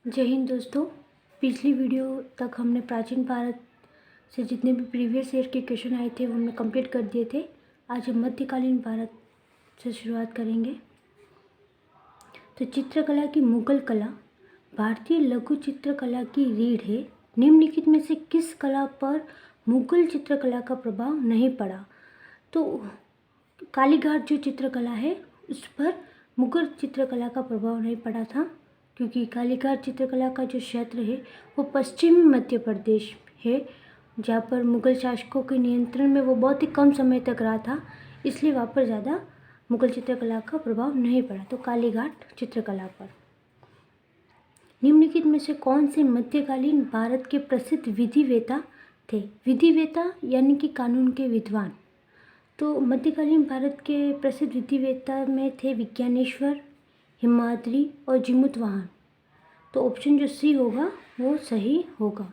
जय हिंद दोस्तों। पिछली वीडियो तक हमने प्राचीन भारत से जितने भी प्रीवियस ईयर के क्वेश्चन आए थे वो हमने कंप्लीट कर दिए थे। आज हम मध्यकालीन भारत से शुरुआत करेंगे। तो चित्रकला की मुगल कला भारतीय लघु चित्रकला की रीढ़ है। निम्नलिखित में से किस कला पर मुगल चित्रकला का प्रभाव नहीं पड़ा? तो कालीघाट जो चित्रकला है उस पर मुगल चित्रकला का प्रभाव नहीं पड़ा था, क्योंकि कालीघाट चित्रकला का जो क्षेत्र है वो पश्चिमी मध्य प्रदेश है, जहाँ पर मुगल शासकों के नियंत्रण में वो बहुत ही कम समय तक रहा था, इसलिए वहाँ पर ज़्यादा मुगल चित्रकला का प्रभाव नहीं पड़ा। तो कालीघाट चित्रकला पर। निम्नलिखित में से कौन से मध्यकालीन भारत के प्रसिद्ध विधिवेता थे? विधिवेता यानी कि कानून के विद्वान। तो मध्यकालीन भारत के प्रसिद्ध विधिवेता में थे विज्ञानेश्वर, हिमाद्री और जीमूतवाहन। तो ऑप्शन जो सी होगा वो सही होगा।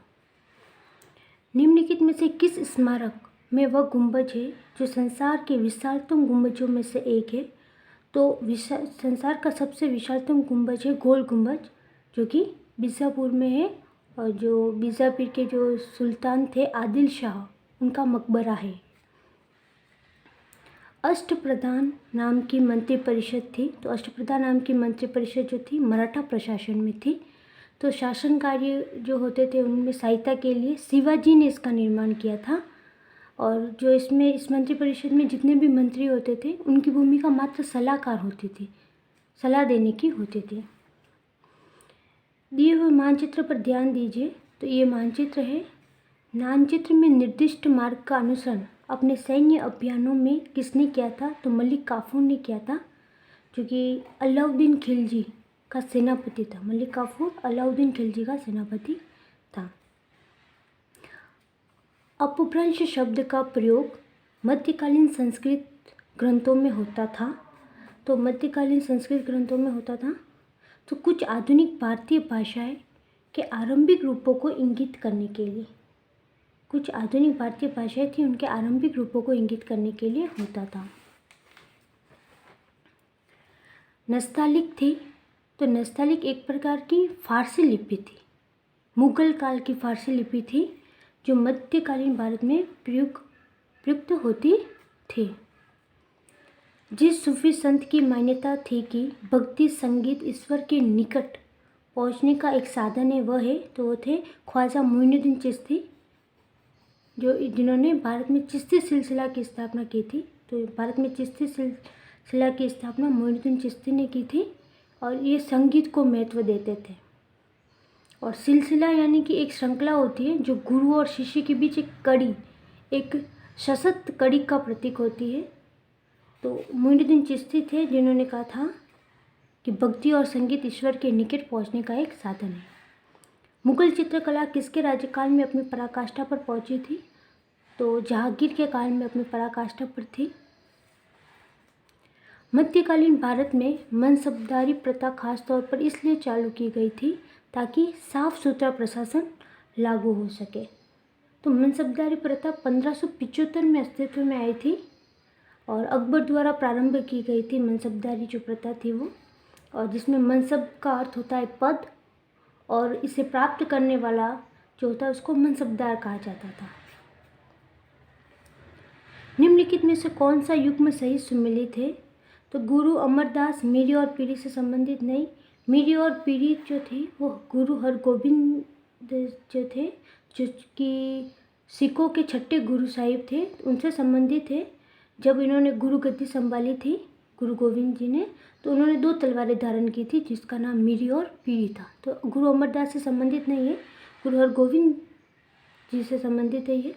निम्नलिखित में से किस स्मारक में वह गुंबज है जो संसार के विशालतम गुंबजों में से एक है? तो संसार का सबसे विशालतम गुंबज है गोल गुंबज, जो कि बीजापुर में है, और जो बीजापुर के जो सुल्तान थे आदिल शाह, उनका मकबरा है। अष्टप्रधान नाम की मंत्रिपरिषद थी। तो अष्टप्रधान नाम की मंत्रिपरिषद जो थी मराठा प्रशासन में थी। तो शासन कार्य जो होते थे उनमें सहायता के लिए शिवाजी ने इसका निर्माण किया था। और जो इस मंत्रिपरिषद में जितने भी मंत्री होते थे उनकी भूमिका मात्र सलाहकार होती थी, सलाह देने की होती थी। दिए हुए मानचित्र पर ध्यान दीजिए। तो ये मानचित्र है। मानचित्र में निर्दिष्ट मार्ग का अनुसरण अपने सैन्य अभियानों में किसने किया था? तो मलिक काफूर ने किया था, जो कि अलाउद्दीन खिलजी का सेनापति था। मलिक काफूर अलाउद्दीन खिलजी का सेनापति था। अपभ्रंश शब्द का प्रयोग मध्यकालीन संस्कृत ग्रंथों में होता था। तो मध्यकालीन संस्कृत ग्रंथों में होता था। तो कुछ आधुनिक भारतीय भाषाएं के आरंभिक रूपों को इंगित करने के लिए, कुछ आधुनिक भारतीय भाषाएं थी उनके आरंभिक रूपों को इंगित करने के लिए होता था। नस्तालिक थी। तो नस्तालिक एक प्रकार की फारसी लिपि थी, मुगल काल की फारसी लिपि थी, जो मध्यकालीन भारत में प्रयुक्त होती थी। जिस सूफी संत की मान्यता थी कि भक्ति संगीत ईश्वर के निकट पहुंचने का एक साधन है, वह है, तो वो थे ख्वाजा मोइनुद्दीन चिश्ती, जिन्होंने भारत में चिश्ती सिलसिला की स्थापना की थी। तो भारत में चिश्ती सिलसिला की स्थापना मोइनुद्दीन चिश्ती ने की थी, और ये संगीत को महत्व देते थे। और सिलसिला यानी कि एक श्रृंखला होती है जो गुरु और शिष्य के बीच एक कड़ी, एक सशक्त कड़ी का प्रतीक होती है। तो मोइनुद्दीन चिश्ती थे जिन्होंने कहा था कि भक्ति और संगीत ईश्वर के निकट पहुंचने का एक साधन है। मुगल चित्रकला किसके राज्यकाल में अपनी पराकाष्ठा पर पहुंची थी? तो जहांगीर के काल में अपनी पराकाष्ठा पर थी। मध्यकालीन भारत में मनसबदारी प्रथा खासतौर पर इसलिए चालू की गई थी ताकि साफ सुथरा प्रशासन लागू हो सके। तो मनसबदारी प्रथा 1575 में अस्तित्व में आई थी, और अकबर द्वारा प्रारंभ की गई थी मनसबदारी जो प्रथा थी वो, और जिसमें मनसब का अर्थ होता है पद, और इसे प्राप्त करने वाला जो होता है उसको मनसबदार कहा जाता था। निम्नलिखित में से कौन सा युग्म सही सुमेलित है? तो गुरु अमरदास मीरी और पीरी से संबंधित नहीं। मीरी और पीरी जो थे वो गुरु हरगोबिंद जो थे, जो कि सिखों के छठे गुरु साहिब थे, उनसे संबंधित थे। जब इन्होंने गुरु गद्दी संभाली थी गुरु गोविंद जी ने, तो उन्होंने 2 तलवारें धारण की थी जिसका नाम मीरी और पीरी था। तो गुरु अमरदास से संबंधित नहीं है, गुरु हरगोविंद जी से संबंधित है ये।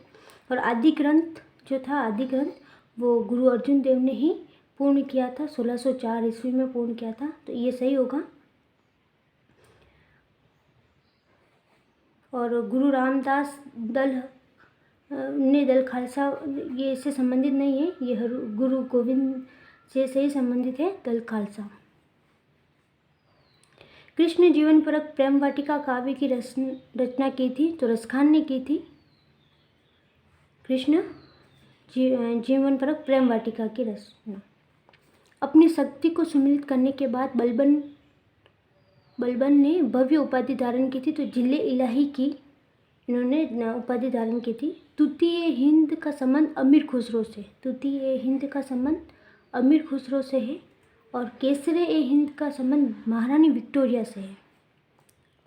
और आदि ग्रंथ जो था, आदि ग्रंथ वो गुरु अर्जुन देव ने ही पूर्ण किया था, 1604 ईस्वी में पूर्ण किया था। तो ये सही होगा। और गुरु रामदास दल खालसा ये इससे संबंधित नहीं है, ये गुरु गोविंद से ही संबंधित है, दल खालसा। कृष्ण जीवन परक प्रेम वाटिका काव्य की रचना की थी? तो रसखान ने की थी। कृष्ण जीवन परक प्रेम वाटिका की रचना। अपनी शक्ति को सुमिलित करने के बाद बलबन ने भव्य उपाधि धारण की थी, तो जिले इलाही की इन्होंने उपाधि धारण की थी। तूतीय हिंद का संबंध अमीर खुसरो से, तूतीय हिंद का संबंध अमीर खुसरो से है। और केसरे ए हिंद का संबंध महारानी विक्टोरिया से है।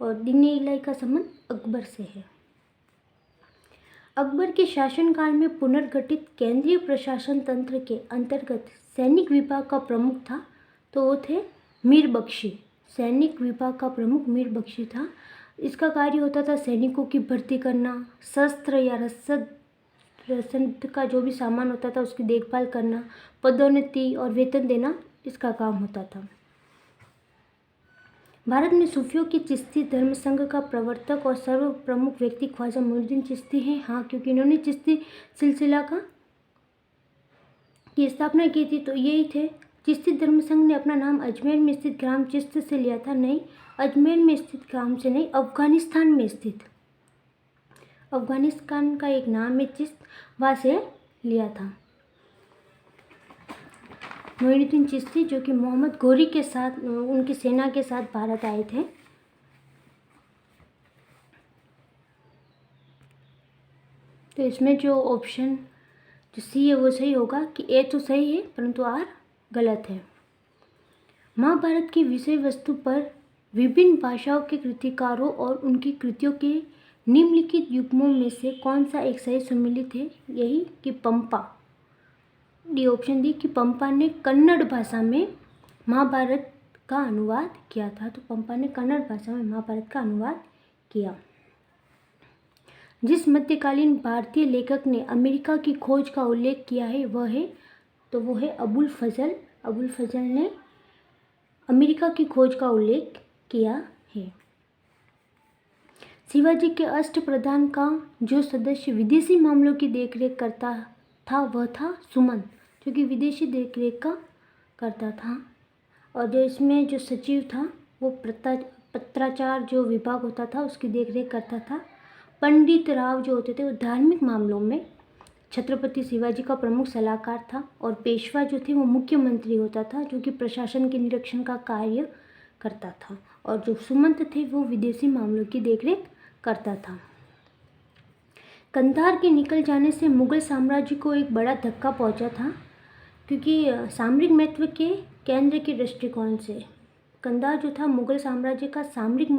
और दीन इलाही का संबंध अकबर से है। अकबर के शासनकाल में पुनर्गठित केंद्रीय प्रशासन तंत्र के अंतर्गत सैनिक विभाग का प्रमुख था, तो वो थे मीर बख्शी। सैनिक विभाग का प्रमुख मीर बख्शी था। इसका कार्य होता था सैनिकों की भर्ती करना, शस्त्र या रसद का जो भी सामान होता था उसकी देखभाल करना, पदोन्नति और वेतन देना, इसका काम होता था। भारत में सूफियों की चिश्ती धर्म संघ का प्रवर्तक और सर्व प्रमुख व्यक्ति ख्वाजा मोइनुद्दीन चिश्ती हैं। हाँ, क्योंकि इन्होंने चिश्ती सिलसिला की स्थापना की थी, तो यही थे। चिश्ती धर्म संघ ने अपना नाम अजमेर में स्थित ग्राम चिश्त से लिया था। नहीं, अजमेर में स्थित ग्राम से नहीं, अफगानिस्तान में स्थित अफगानिस्तान का एक नाम है चिश्त, वहाँ से लिया था। मोइनुद्दीन चिश्ती जो कि मोहम्मद घोरी के साथ, उनकी सेना के साथ भारत आए थे। तो इसमें जो ऑप्शन जो सी है वो सही होगा कि ए तो सही है परंतु आर गलत है। महाभारत की विषय वस्तु पर विभिन्न भाषाओं के कृतिकारों और उनकी कृतियों के निम्नलिखित युग्मों में से कौन सा एक सही सम्मिलित है? यही कि पंपा, डी ऑप्शन दी कि पंपा ने कन्नड़ भाषा में महाभारत का अनुवाद किया था। तो पंपा ने कन्नड़ भाषा में महाभारत का अनुवाद किया। जिस मध्यकालीन भारतीय लेखक ने अमेरिका की खोज का उल्लेख किया है वो है अबुल फजल। अबुल फजल ने अमेरिका की खोज का उल्लेख किया है। शिवाजी के अष्टप्रधान का जो सदस्य विदेशी मामलों की देखरेख करता था वह था सुमंत, जो कि विदेशी देखरेख का करता था। और जो इसमें जो सचिव था वो पत्राचार जो विभाग होता था उसकी देखरेख करता था। पंडित राव जो होते थे वो धार्मिक मामलों में छत्रपति शिवाजी का प्रमुख सलाहकार था। और पेशवा जो थे वो मुख्यमंत्री होता था, जो कि प्रशासन के निरीक्षण का कार्य करता था। और जो सुमंत थे वो विदेशी मामलों की देखरेख करता था। कंधार के निकल जाने से मुगल साम्राज्य को एक बड़ा धक्का पहुंचा था, क्योंकि सामरिक महत्व के केंद्र के दृष्टिकोण से कंधार जो था मुगल साम्राज्य का सामरिक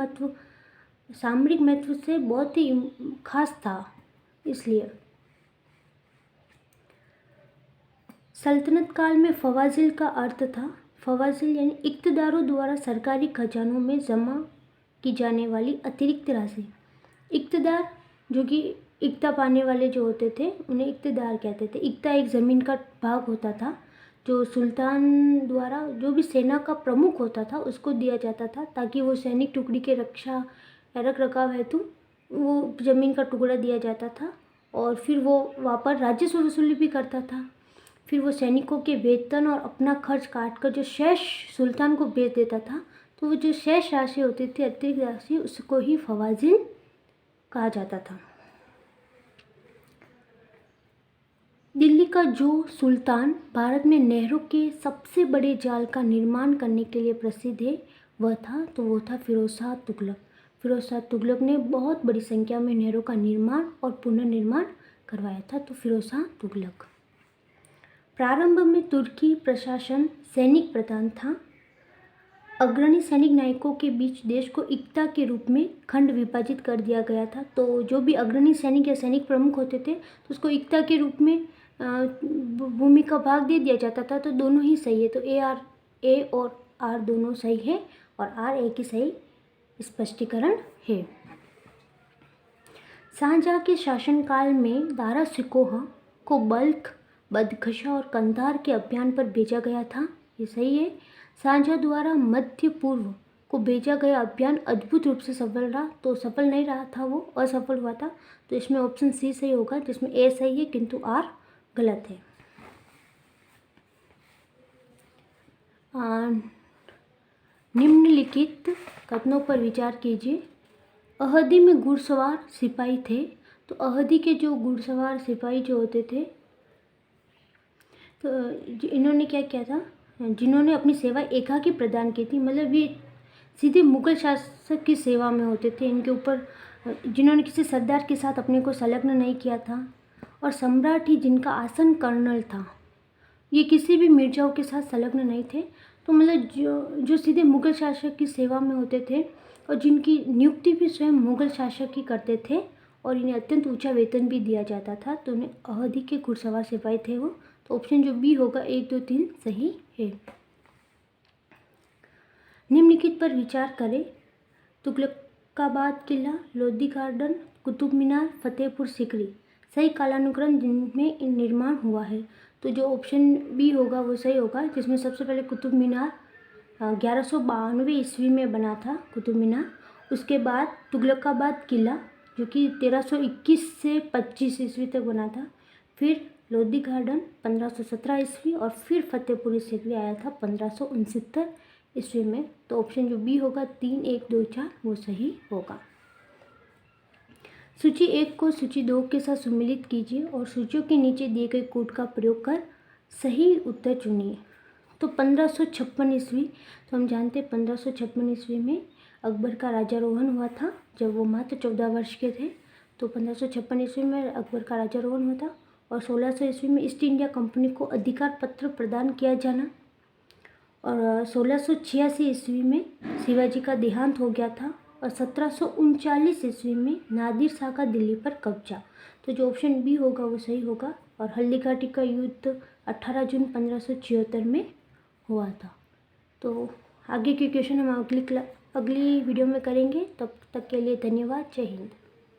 महत्व से बहुत ही खास था। इसलिए सल्तनत काल में फवाजिल का अर्थ था, फवाजिल यानी इक्तदारों द्वारा सरकारी खजानों में जमा की जाने वाली अतिरिक्त राशि। इक्तदार जो कि इक्ता पाने वाले जो होते थे उन्हें इक्तदार कहते थे। इक्ता एक ज़मीन का भाग होता था जो सुल्तान द्वारा जो भी सेना का प्रमुख होता था उसको दिया जाता था, ताकि वो सैनिक टुकड़ी के रक्षा या रख रखाव हेतु वो ज़मीन का टुकड़ा दिया जाता था। और फिर वो वहाँ पर राजस्व वसूली भी करता था। फिर वो सैनिकों के वेतन और अपना खर्च काट कर जो शेष सुल्तान को भेज देता था, तो वो जो शेष राशि होती थी, अतिरिक्त राशि, उसको ही फवाजिल कहा जाता था। दिल्ली का जो सुल्तान भारत में नहरों के सबसे बड़े जाल का निर्माण करने के लिए प्रसिद्ध है वो था फिरोज शाह तुगलक। फिरोज शाह तुगलक ने बहुत बड़ी संख्या में नहरों का निर्माण और पुनर्निर्माण करवाया था। तो फिरोज शाह तुगलक। प्रारंभ में तुर्की प्रशासन सैनिक प्रधान था। अग्रणी सैनिक नायकों के बीच देश को इक्ता के रूप में खंड विभाजित कर दिया गया था। तो जो भी अग्रणी सैनिक या सैनिक प्रमुख होते थे तो उसको इक्ता के रूप में भूमि का भाग दे दिया जाता था। तो दोनों ही सही है। तो ए और आर दोनों सही है और आर ए की सही स्पष्टीकरण है। शाहजहाँ के शासनकाल में दारा शिकोह को बल्ख, बदखशा और कंधार के अभियान पर भेजा गया था। ये सही है। शाहजहाँ द्वारा मध्य पूर्व को भेजा गया अभियान अद्भुत रूप से सफल रहा। तो सफल नहीं रहा था, वो असफल हुआ था। तो इसमें ऑप्शन सी सही होगा, जिसमें ए सही है किंतु आर गलत है। निम्नलिखित कथनों पर विचार कीजिए। अहदी में घुड़सवार सिपाही थे। तो अहदी के जो घुड़सवार सिपाही जो होते थे, तो इन्होंने क्या किया था, जिन्होंने अपनी सेवा एकाकी प्रदान की थी, मतलब ये सीधे मुगल शासक की सेवा में होते थे। इनके ऊपर जिन्होंने किसी सरदार के साथ अपने को संलग्न नहीं किया था, और सम्राट ही जिनका आसन कर्नल था, ये किसी भी मिर्जाओं के साथ संलग्न नहीं थे। तो मतलब जो सीधे मुगल शासक की सेवा में होते थे और जिनकी नियुक्ति भी स्वयं मुगल शासक ही करते थे, और इन्हें अत्यंत ऊंचा वेतन भी दिया जाता था, तो उन्हें अवधि के घुड़सवार सिपाही थे वो। तो ऑप्शन जो बी होगा 1, 2, 3 सही है। निम्नलिखित पर विचार करें। तुगलकाबाद किला, लोधी गार्डन, कुतुब मीनार, फतेहपुर सीकरी सही कालानुक्रम जिनमें निर्माण हुआ है। तो जो ऑप्शन बी होगा वो सही होगा, जिसमें सबसे पहले कुतुब मीनार 1192 ईस्वी में बना था कुतुब मीनार। उसके बाद तुगलकाबाद किला जो कि 1321 से 25 ईस्वी तक बना था। फिर लोधी गार्डन 1517 ईस्वी, और फिर फतेहपुरी सीकरी आया था 1569 ईस्वी में। तो ऑप्शन जो बी होगा 3, 1, 2, 4 वो सही होगा। सूची 1 को सूची 2 के साथ सम्मिलित कीजिए और सूचियों के नीचे दिए गए कोड का प्रयोग कर सही उत्तर चुनिए। तो 1556 ईस्वी, तो हम जानते हैं 1556 ईस्वी में अकबर का राजारोहण हुआ था जब वो मात्र 14 वर्ष के थे। तो 1556 ईस्वी में अकबर का राजारोहण हुआ था, और 1600 ईस्वी में ईस्ट इंडिया कंपनी को अधिकार पत्र प्रदान किया जाना, और 1686 ईस्वी में शिवाजी का देहांत हो गया था, और 1739 ईस्वी में नादिर शाह का दिल्ली पर कब्जा। तो जो ऑप्शन बी होगा वो सही होगा, और हल्दीघाटी का युद्ध 18 जून 1576 में हुआ था। तो आगे के क्वेश्चन हम अगली वीडियो में करेंगे। तब तक के लिए धन्यवाद। जय हिंद।